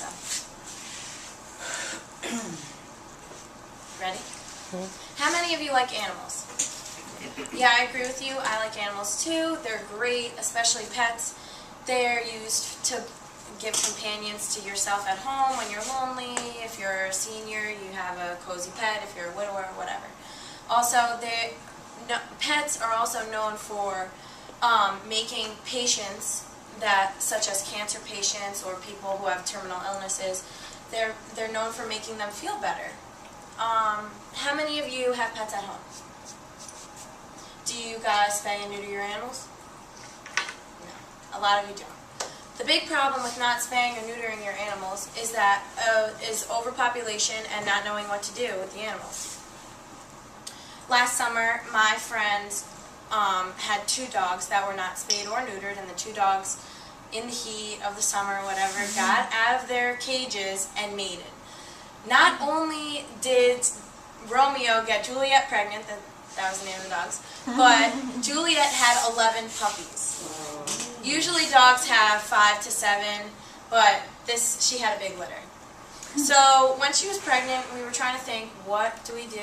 So. Ready? How many of you like animals? Yeah, I agree with you. I like animals too. They're great, especially pets. They're used to give companions to yourself at home when you're lonely. If you're a senior, you have a cozy pet. If you're a widower, whatever. Also, pets are also known for making patients, such as cancer patients or people who have terminal illnesses, they're known for making them feel better. How many of you have pets at home? Do you guys spay and neuter your animals? No, a lot of you don't. The big problem with not spaying or neutering your animals is overpopulation and not knowing what to do with the animals. Last summer, my friends had 2 dogs that were not spayed or neutered, and the 2 dogs, in the heat of the summer or whatever, got out of their cages and mated. Not only did Romeo get Juliet pregnant, that was the name of the dogs, but Juliet had 11 puppies. Usually dogs have 5 to 7, but she had a big litter. So when she was pregnant, we were trying to think, what do we do?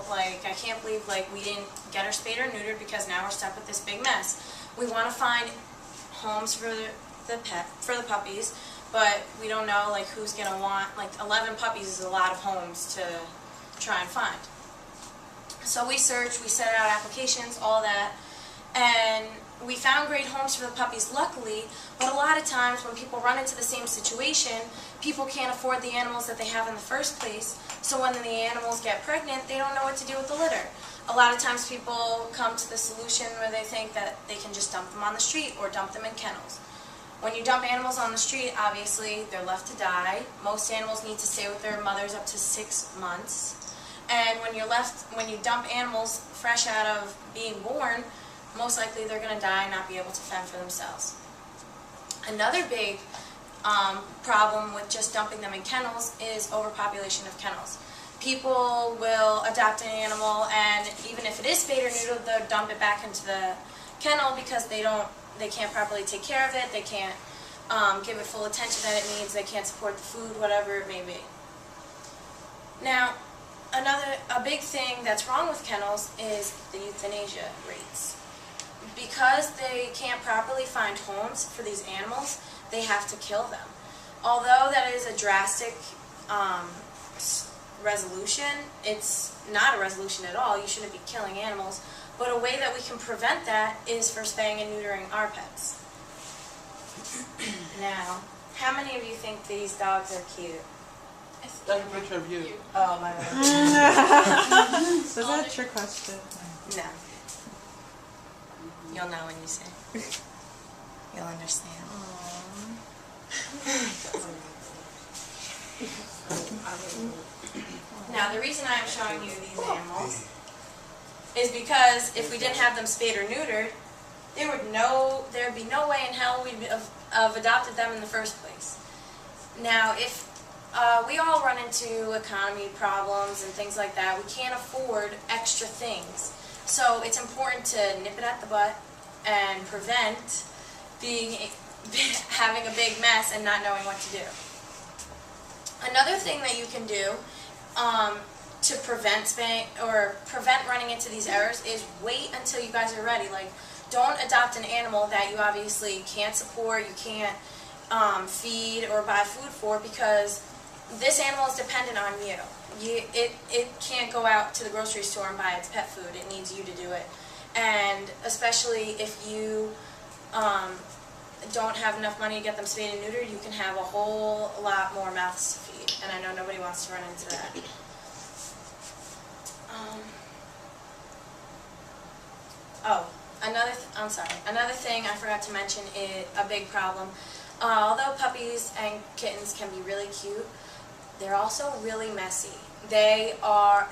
Like, I can't believe we didn't get her spayed or neutered because now we're stuck with this big mess. We want to find homes for the puppies, but we don't know who's gonna want 11 puppies is a lot of homes to try and find. So we searched, we set out applications, all that, and we found great homes for the puppies, luckily, but a lot of times when people run into the same situation, people can't afford the animals that they have in the first place, so when the animals get pregnant, they don't know what to do with the litter. A lot of times people come to the solution where they think that they can just dump them on the street or dump them in kennels. When you dump animals on the street, obviously, they're left to die. Most animals need to stay with their mothers up to 6 months. And when you dump animals fresh out of being born, most likely they're going to die and not be able to fend for themselves. Another big problem with just dumping them in kennels is overpopulation of kennels. People will adopt an animal, and even if it is spayed or neutered, they'll dump it back into the kennel because they can't properly take care of it, they can't give it full attention that it needs, they can't support the food, whatever it may be. Now, a big thing that's wrong with kennels is the euthanasia rates. Because they can't properly find homes for these animals, they have to kill them. Although that is a drastic resolution, it's not a resolution at all. You shouldn't be killing animals. But a way that we can prevent that is for spaying and neutering our pets. Now, how many of you think these dogs are cute? That's a picture of you. Oh, my God. Was that a trick question? No. You'll know when you see. You'll understand. Now, the reason I'm showing you these animals is because if we didn't have them spayed or neutered, there'd be no way in hell we'd have adopted them in the first place. Now, if we all run into economy problems and things like that, we can't afford extra things. So it's important to nip it at the butt and prevent having a big mess and not knowing what to do. Another thing that you can do to prevent running into these errors is wait until you guys are ready. Don't adopt an animal that you obviously can't support, you can't feed or buy food for, because this animal is dependent on you. It can't go out to the grocery store and buy its pet food. It needs you to do it. And especially if you don't have enough money to get them spayed and neutered, you can have a whole lot more mouths to feed. And I know nobody wants to run into that. Another thing I forgot to mention is a big problem. Although puppies and kittens can be really cute, they're also really messy. They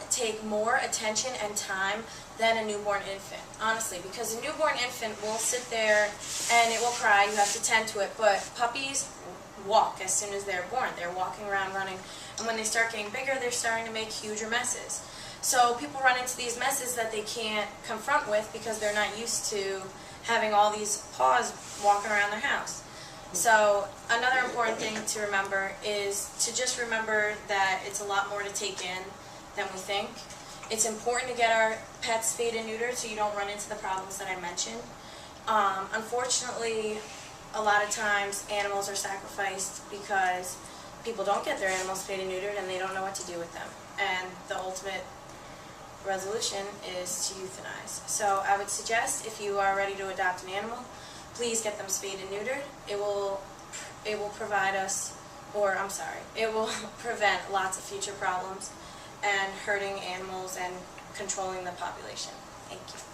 take more attention and time than a newborn infant, honestly, because a newborn infant will sit there and it will cry, you have to tend to it, but puppies walk as soon as they're born. They're walking around, running, and when they start getting bigger, they're starting to make huger messes. So people run into these messes that they can't confront with because they're not used to having all these paws walking around their house. So another important thing to remember is to just remember that it's a lot more to take in than we think. It's important to get our pets spayed and neutered so you don't run into the problems that I mentioned. Unfortunately, a lot of times animals are sacrificed because people don't get their animals spayed and neutered and they don't know what to do with them. And the ultimate resolution is to euthanize. So I would suggest if you are ready to adopt an animal, please get them spayed and neutered. It will provide us, or I'm sorry, it will prevent lots of future problems and hurting animals and controlling the population. Thank you.